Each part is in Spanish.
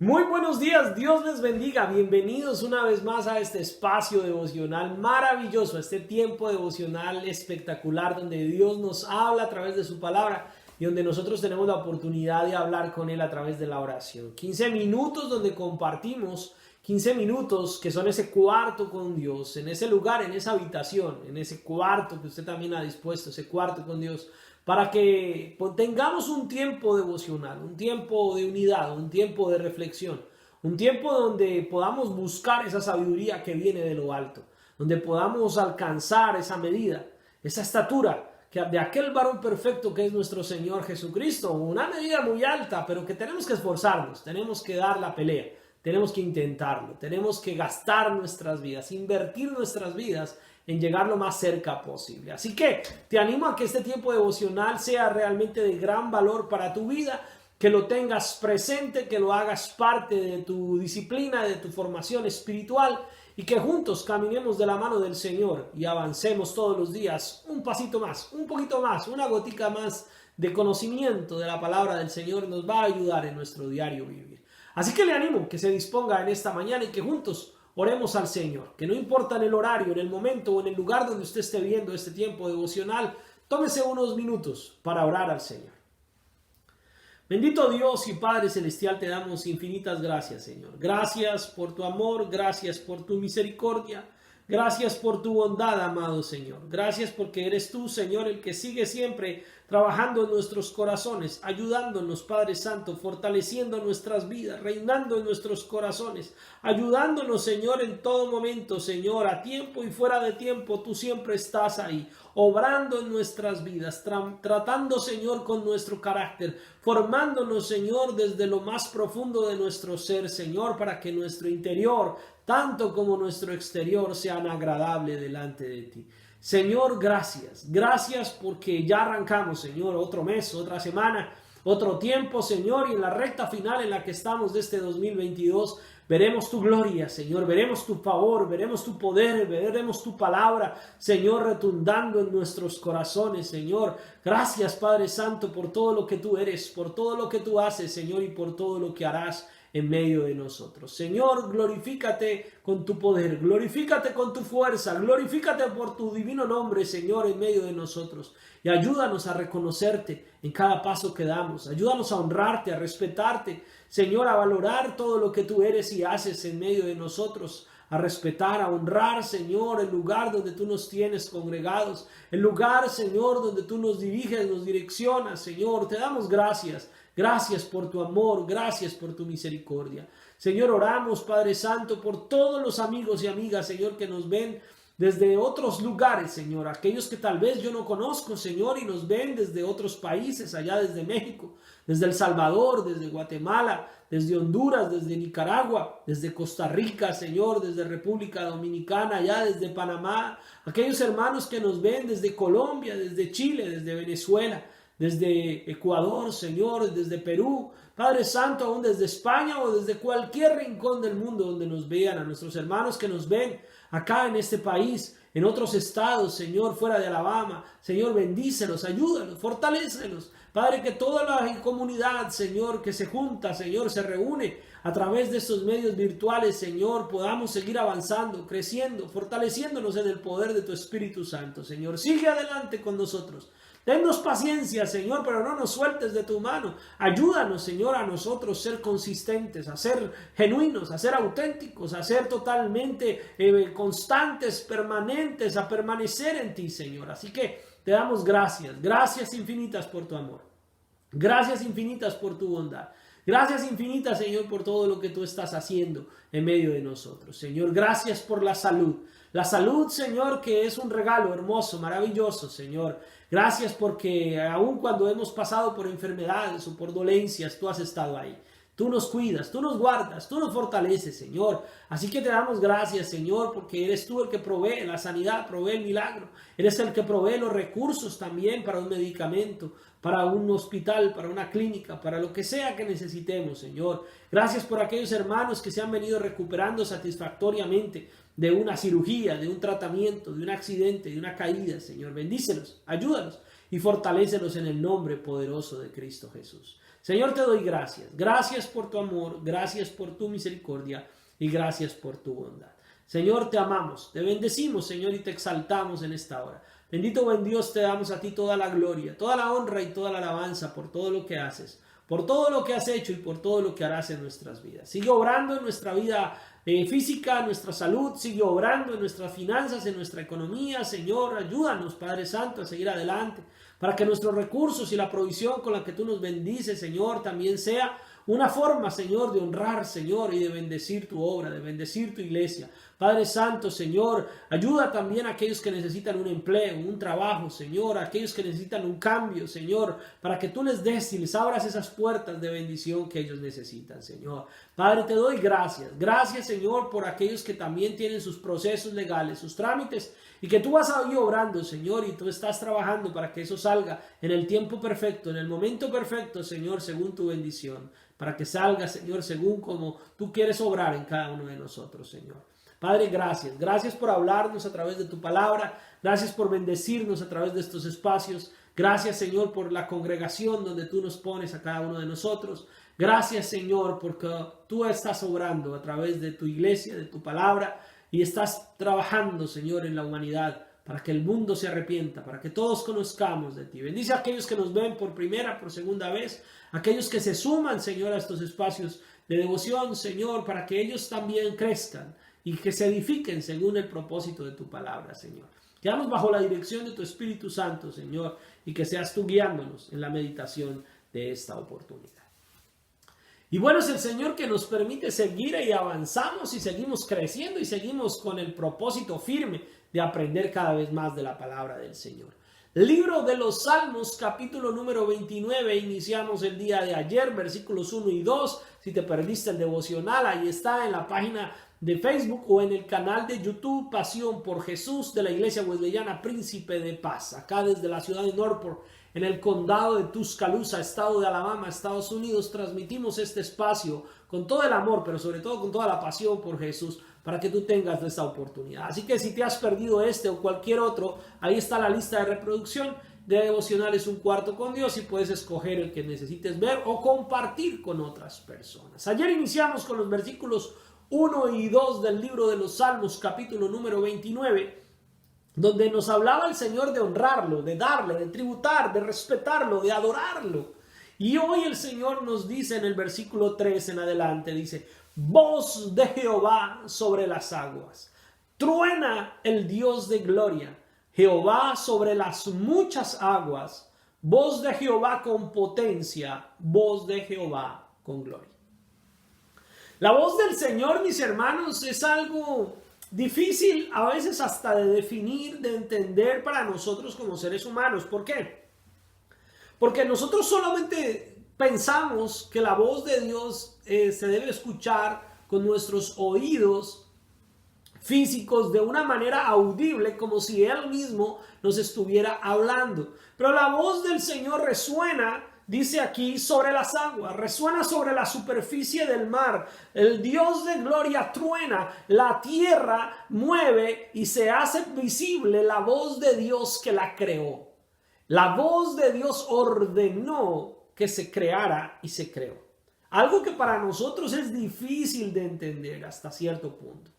Muy buenos días, Dios les bendiga, bienvenidos una vez más a este espacio devocional maravilloso, a este tiempo devocional espectacular donde Dios nos habla a través de su palabra y donde nosotros tenemos la oportunidad de hablar con Él a través de la oración. 15 minutos donde compartimos, 15 minutos que son ese cuarto con Dios, en ese lugar, en esa habitación, en ese cuarto que usted también ha dispuesto, ese cuarto con Dios, para que tengamos un tiempo devocional, un tiempo de unidad, un tiempo de reflexión, un tiempo donde podamos buscar esa sabiduría que viene de lo alto, donde podamos alcanzar esa medida, esa estatura de aquel varón perfecto que es nuestro Señor Jesucristo, una medida muy alta, pero que tenemos que esforzarnos, tenemos que dar la pelea, tenemos que intentarlo, tenemos que gastar nuestras vidas, invertir nuestras vidas en llegar lo más cerca posible. Así que te animo a que este tiempo devocional sea realmente de gran valor para tu vida, que lo tengas presente, que lo hagas parte de tu disciplina, de tu formación espiritual y que juntos caminemos de la mano del Señor y avancemos todos los días un pasito más, un poquito más, una gotica más de conocimiento de la palabra del Señor nos va a ayudar en nuestro diario vivir. Así que le animo que se disponga en esta mañana y que juntos oremos al Señor, que no importa en el horario, en el momento o en el lugar donde usted esté viendo este tiempo devocional, tómese unos minutos para orar al Señor. Bendito Dios y Padre Celestial, te damos infinitas gracias, Señor. Gracias por tu amor, gracias por tu misericordia, gracias por tu bondad, amado Señor. Gracias porque eres tú, Señor, el que sigue siempre trabajando en nuestros corazones, ayudándonos, Padre Santo, fortaleciendo nuestras vidas, reinando en nuestros corazones, ayudándonos, Señor, en todo momento, Señor, a tiempo y fuera de tiempo, tú siempre estás ahí, obrando en nuestras vidas, tratando, Señor, con nuestro carácter, formándonos, Señor, desde lo más profundo de nuestro ser, Señor, para que nuestro interior, tanto como nuestro exterior, sean agradables delante de ti. Señor, gracias. Gracias porque ya arrancamos, Señor, otro mes, otra semana, otro tiempo, Señor, y en la recta final en la que estamos de este 2022, veremos tu gloria, Señor, veremos tu favor, veremos tu poder, veremos tu palabra, Señor, retundando en nuestros corazones, Señor. Gracias, Padre Santo, por todo lo que tú eres, por todo lo que tú haces, Señor, y por todo lo que harás en medio de nosotros. Señor, glorifícate con tu poder, glorifícate con tu fuerza, glorifícate por tu divino nombre, Señor, en medio de nosotros. Y ayúdanos a reconocerte en cada paso que damos. Ayúdanos a honrarte, a respetarte, Señor, a valorar todo lo que tú eres y haces en medio de nosotros. A respetar, a honrar, Señor, el lugar donde tú nos tienes congregados, el lugar, Señor, donde tú nos diriges, nos direccionas, Señor. Te damos gracias. Gracias por tu amor, gracias por tu misericordia. Señor, oramos, Padre Santo, por todos los amigos y amigas, Señor, que nos ven desde otros lugares, Señor. Aquellos que tal vez yo no conozco, Señor, y nos ven desde otros países, allá desde México, desde El Salvador, desde Guatemala, desde Honduras, desde Nicaragua, desde Costa Rica, Señor, desde República Dominicana, allá desde Panamá. Aquellos hermanos que nos ven desde Colombia, desde Chile, desde Venezuela, desde Ecuador, Señor, desde Perú, Padre Santo, aún desde España o desde cualquier rincón del mundo donde nos vean, a nuestros hermanos que nos ven acá en este país, en otros estados, Señor, fuera de Alabama, Señor, bendícelos, ayúdalos, fortalécelos, Padre, que toda la comunidad, Señor, que se junta, Señor, se reúne a través de estos medios virtuales, Señor, podamos seguir avanzando, creciendo, fortaleciéndonos en el poder de tu Espíritu Santo, Señor, sigue adelante con nosotros. Dennos paciencia, Señor, pero no nos sueltes de tu mano. Ayúdanos, Señor, a nosotros ser consistentes, a ser genuinos, a ser auténticos, a ser totalmente constantes, permanentes, a permanecer en ti, Señor. Así que te damos gracias, gracias infinitas por tu amor. Gracias infinitas por tu bondad. Gracias infinitas, Señor, por todo lo que tú estás haciendo en medio de nosotros. Señor, gracias por la salud. La salud, Señor, que es un regalo hermoso, maravilloso, Señor. Gracias porque aun cuando hemos pasado por enfermedades o por dolencias, tú has estado ahí. Tú nos cuidas, tú nos guardas, tú nos fortaleces, Señor. Así que te damos gracias, Señor, porque eres tú el que provee la sanidad, provee el milagro. Eres el que provee los recursos también para un medicamento, para un hospital, para una clínica, para lo que sea que necesitemos, Señor. Gracias por aquellos hermanos que se han venido recuperando satisfactoriamente de una cirugía, de un tratamiento, de un accidente, de una caída, Señor. Bendícelos, ayúdalos. y fortalécelos en el nombre poderoso de Cristo Jesús. Señor, te doy gracias. Gracias por tu amor, gracias por tu misericordia y gracias por tu bondad. Señor, te amamos, te bendecimos, Señor, y te exaltamos en esta hora. Bendito buen Dios, te damos a ti toda la gloria, toda la honra y toda la alabanza por todo lo que haces, por todo lo que has hecho y por todo lo que harás en nuestras vidas. Sigue obrando en nuestra vida física, en nuestra salud, sigue obrando en nuestras finanzas, en nuestra economía. Señor, ayúdanos, Padre Santo, a seguir adelante, para que nuestros recursos y la provisión con la que tú nos bendices, Señor, también sea una forma, Señor, de honrar, Señor, y de bendecir tu obra, de bendecir tu iglesia. Padre Santo, Señor, ayuda también a aquellos que necesitan un empleo, un trabajo, Señor, a aquellos que necesitan un cambio, Señor, para que tú les des y les abras esas puertas de bendición que ellos necesitan, Señor. Padre, te doy gracias. Gracias, Señor, por aquellos que también tienen sus procesos legales, sus trámites, y que tú vas ahí obrando, Señor, y tú estás trabajando para que eso salga en el tiempo perfecto, en el momento perfecto, Señor, según tu bendición, para que salga, Señor, según como tú quieres obrar en cada uno de nosotros, Señor. Padre, gracias. Gracias por hablarnos a través de tu palabra. Gracias por bendecirnos a través de estos espacios. Gracias, Señor, por la congregación donde tú nos pones a cada uno de nosotros. Gracias, Señor, porque tú estás obrando a través de tu iglesia, de tu palabra, y estás trabajando, Señor, en la humanidad para que el mundo se arrepienta, para que todos conozcamos de ti. Bendice a aquellos que nos ven por primera, por segunda vez, aquellos que se suman, Señor, a estos espacios de devoción, Señor, para que ellos también crezcan y que se edifiquen según el propósito de tu palabra, Señor. Quedamos bajo la dirección de tu Espíritu Santo, Señor, y que seas tú guiándonos en la meditación de esta oportunidad. Y bueno, es el Señor que nos permite seguir y avanzamos y seguimos creciendo y seguimos con el propósito firme de aprender cada vez más de la palabra del Señor. Libro de los Salmos, capítulo número 29, iniciamos el día de ayer, versículos 1 y 2. Si te perdiste el devocional, ahí está en la página de Facebook o en el canal de YouTube Pasión por Jesús de la Iglesia Wesleyana Príncipe de Paz, acá desde la ciudad de Norfolk, en el condado de Tuscaloosa, estado de Alabama, Estados Unidos. Transmitimos este espacio con todo el amor, pero sobre todo con toda la pasión por Jesús, para que tú tengas esta oportunidad. Así que si te has perdido este o cualquier otro, ahí está la lista de reproducción de devocionales Un Cuarto con Dios, y puedes escoger el que necesites ver o compartir con otras personas. Ayer iniciamos con los versículos 1 y 2 del libro de los Salmos, capítulo número 29, donde nos hablaba el Señor de honrarlo, de darle, de tributar, de respetarlo, de adorarlo. Y hoy el Señor nos dice en el versículo 3 en adelante, dice: voz de Jehová sobre las aguas, truena el Dios de gloria, Jehová sobre las muchas aguas, voz de Jehová con potencia, voz de Jehová con gloria. La voz del Señor, mis hermanos, es algo difícil a veces hasta de definir, de entender para nosotros como seres humanos. ¿Por qué? Porque nosotros solamente pensamos que la voz de Dios se debe escuchar con nuestros oídos físicos de una manera audible, como si Él mismo nos estuviera hablando. Pero la voz del Señor resuena, dice aquí, sobre las aguas, resuena sobre la superficie del mar. El Dios de gloria truena, la tierra mueve y se hace visible la voz de Dios que la creó. La voz de Dios ordenó que se creara y se creó. Algo que para nosotros es difícil de entender hasta cierto punto.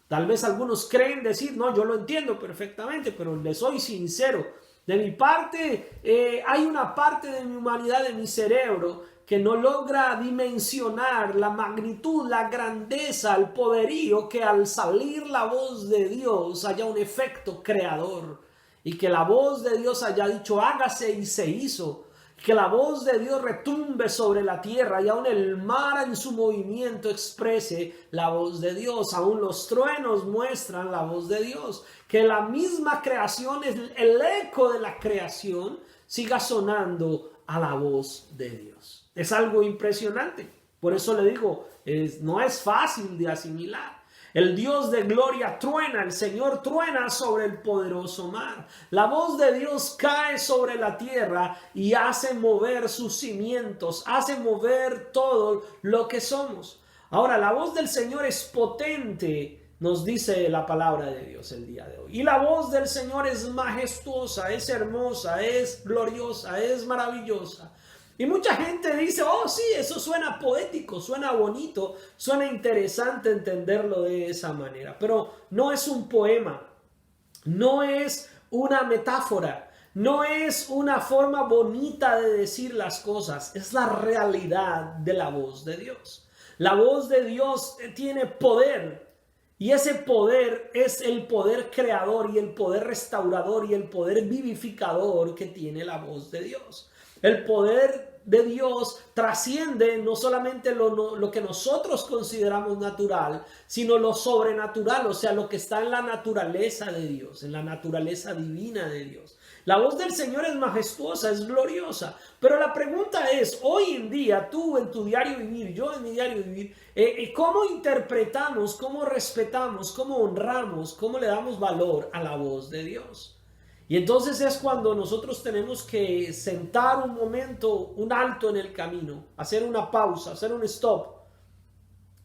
Tal vez algunos creen decir: no, yo lo entiendo perfectamente, pero les soy sincero. De mi parte, hay una parte de mi humanidad, de mi cerebro, que no logra dimensionar la magnitud, la grandeza, el poderío que al salir la voz de Dios haya un efecto creador. Y que la voz de Dios haya dicho: hágase, y se hizo. Que la voz de Dios retumbe sobre la tierra y aún el mar en su movimiento exprese la voz de Dios. Aún los truenos muestran la voz de Dios. Que la misma creación, el eco de la creación, siga sonando a la voz de Dios. Es algo impresionante. Por eso le digo, no es fácil de asimilar. El Dios de gloria truena, el Señor truena sobre el poderoso mar. La voz de Dios cae sobre la tierra y hace mover sus cimientos, hace mover todo lo que somos. Ahora, la voz del Señor es potente nos dice la palabra de Dios el día de hoy. Y la voz del Señor es majestuosa, es hermosa, es gloriosa, es maravillosa. Y mucha gente dice, oh sí, eso suena poético, suena bonito, suena interesante entenderlo de esa manera. Pero no es un poema, no es una metáfora, no es una forma bonita de decir las cosas, es la realidad de la voz de Dios. La voz de Dios tiene poder. Y ese poder es el poder creador y el poder restaurador y el poder vivificador que tiene la voz de Dios. El poder de Dios trasciende no solamente lo que nosotros consideramos natural, sino lo sobrenatural, o sea, lo que está en la naturaleza de Dios, en la naturaleza divina de Dios. La voz del Señor es majestuosa, es gloriosa, pero la pregunta es, hoy en día, tú en tu diario vivir, yo en mi diario vivir, ¿cómo interpretamos, cómo respetamos, cómo honramos, cómo le damos valor a la voz de Dios? Y entonces es cuando nosotros tenemos que sentar un momento, un alto en el camino, hacer una pausa, hacer un stop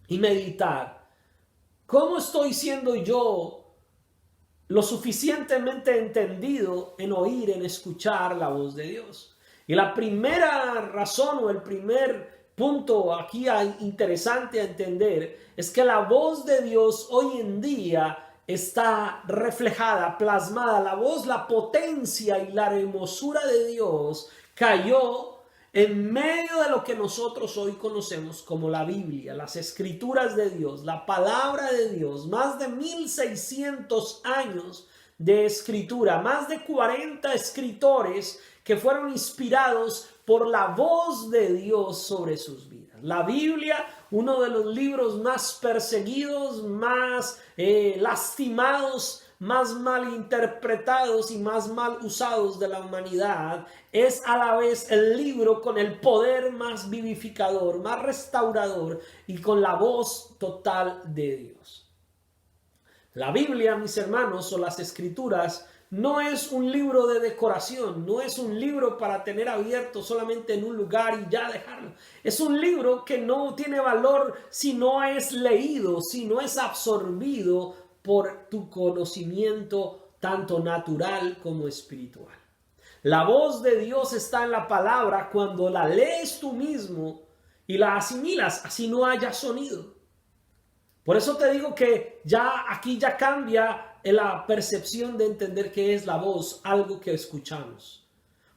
y meditar. ¿Cómo estoy siendo yo lo suficientemente entendido en oír, en escuchar la voz de Dios? Y la primera razón o el primer punto aquí interesante a entender es que la voz de Dios hoy en día está reflejada, plasmada. La voz, la potencia y la hermosura de Dios cayó en medio de lo que nosotros hoy conocemos como la Biblia, las escrituras de Dios, la palabra de Dios, más de 1600 años de escritura, más de 40 escritores que fueron inspirados por la voz de Dios sobre sus vidas. La Biblia, uno de los libros más perseguidos, más lastimados, más mal interpretados y más mal usados de la humanidad, es a la vez el libro con el poder más vivificador, más restaurador y con la voz total de Dios. La Biblia, mis hermanos, o las Escrituras, no es un libro de decoración, no es un libro para tener abierto solamente en un lugar y ya dejarlo. Es un libro que no tiene valor si no es leído, si no es absorbido por tu conocimiento tanto natural como espiritual. La voz de Dios está en la palabra cuando la lees tú mismo y la asimilas, así no haya sonido. Por eso te digo que aquí ya cambia la percepción de entender qué es la voz, algo que escuchamos.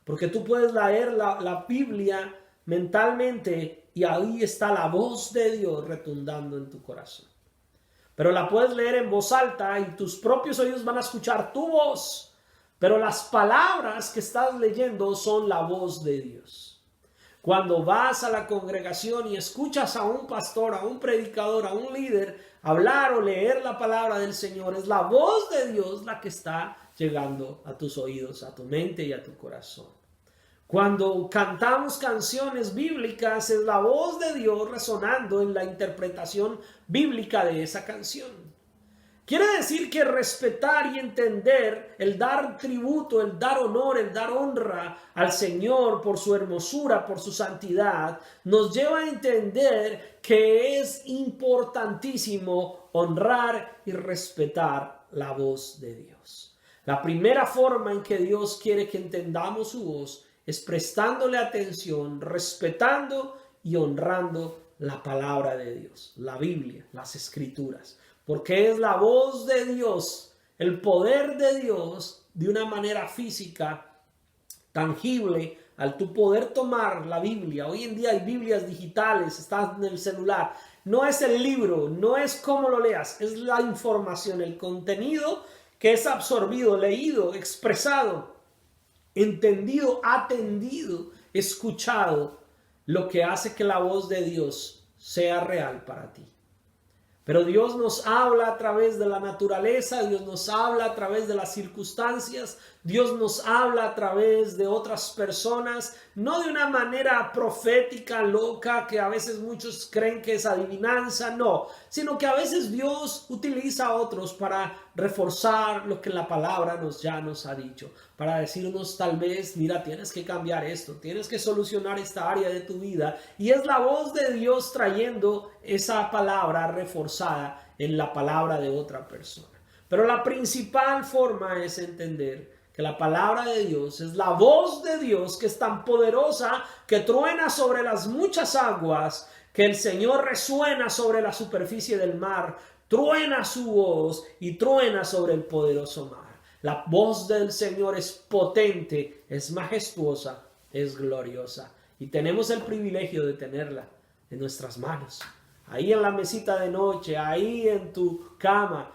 Porque tú puedes leer la Biblia mentalmente y ahí está la voz de Dios retundando en tu corazón. Pero la puedes leer en voz alta y tus propios oídos van a escuchar tu voz. Pero las palabras que estás leyendo son la voz de Dios. Cuando vas a la congregación y escuchas a un pastor, a un predicador, a un líder hablar o leer la palabra del Señor, es la voz de Dios la que está llegando a tus oídos, a tu mente y a tu corazón. Cuando cantamos canciones bíblicas, es la voz de Dios resonando en la interpretación bíblica de esa canción. Quiere decir que respetar y entender, el dar tributo, el dar honor, el dar honra al Señor por su hermosura, por su santidad, nos lleva a entender que es importantísimo honrar y respetar la voz de Dios. La primera forma en que Dios quiere que entendamos su voz es prestándole atención, respetando y honrando la palabra de Dios, la Biblia, las Escrituras. Porque es la voz de Dios, el poder de Dios de una manera física, tangible, al tu poder tomar la Biblia. Hoy en día hay Biblias digitales, están en el celular. No es el libro, no es cómo lo leas, es la información, el contenido que es absorbido, leído, expresado, entendido, atendido, escuchado, lo que hace que la voz de Dios sea real para ti. Pero Dios nos habla a través de la naturaleza, Dios nos habla a través de las circunstancias, Dios nos habla a través de otras personas, no de una manera profética, loca, que a veces muchos creen que es adivinanza, no, sino que a veces Dios utiliza a otros para reforzar lo que la palabra ya nos ha dicho, para decirnos tal vez, mira, tienes que cambiar esto, tienes que solucionar esta área de tu vida. Y es la voz de Dios trayendo esa palabra reforzada en la palabra de otra persona. Pero la principal forma es entender que la palabra de Dios es la voz de Dios, que es tan poderosa que truena sobre las muchas aguas, que el Señor resuena sobre la superficie del mar, truena su voz y truena sobre el poderoso mar. La voz del Señor es potente, es majestuosa, es gloriosa. Y tenemos el privilegio de tenerla en nuestras manos. Ahí en la mesita de noche, ahí en tu cama,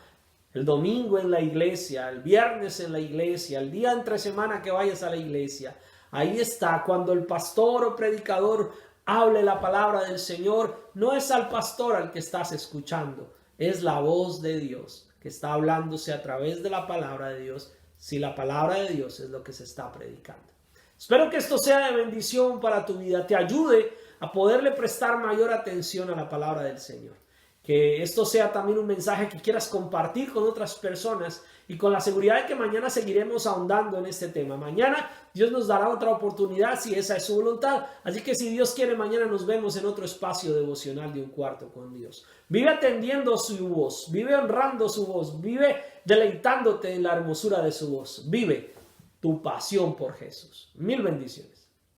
el domingo en la iglesia, el viernes en la iglesia, el día entre semana que vayas a la iglesia. Ahí está, cuando el pastor o predicador hable la palabra del Señor, no es al pastor al que estás escuchando, es la voz de Dios que está hablándose a través de la palabra de Dios, si la palabra de Dios es lo que se está predicando. Espero que esto sea de bendición para tu vida, te ayude a poderle prestar mayor atención a la palabra del Señor. Que esto sea también un mensaje que quieras compartir con otras personas y con la seguridad de que mañana seguiremos ahondando en este tema. Mañana Dios nos dará otra oportunidad si esa es su voluntad. Así que si Dios quiere, mañana nos vemos en otro espacio devocional de Un Cuarto con Dios. Vive atendiendo su voz, vive honrando su voz, vive deleitándote en la hermosura de su voz. Vive tu pasión por Jesús. Mil bendiciones.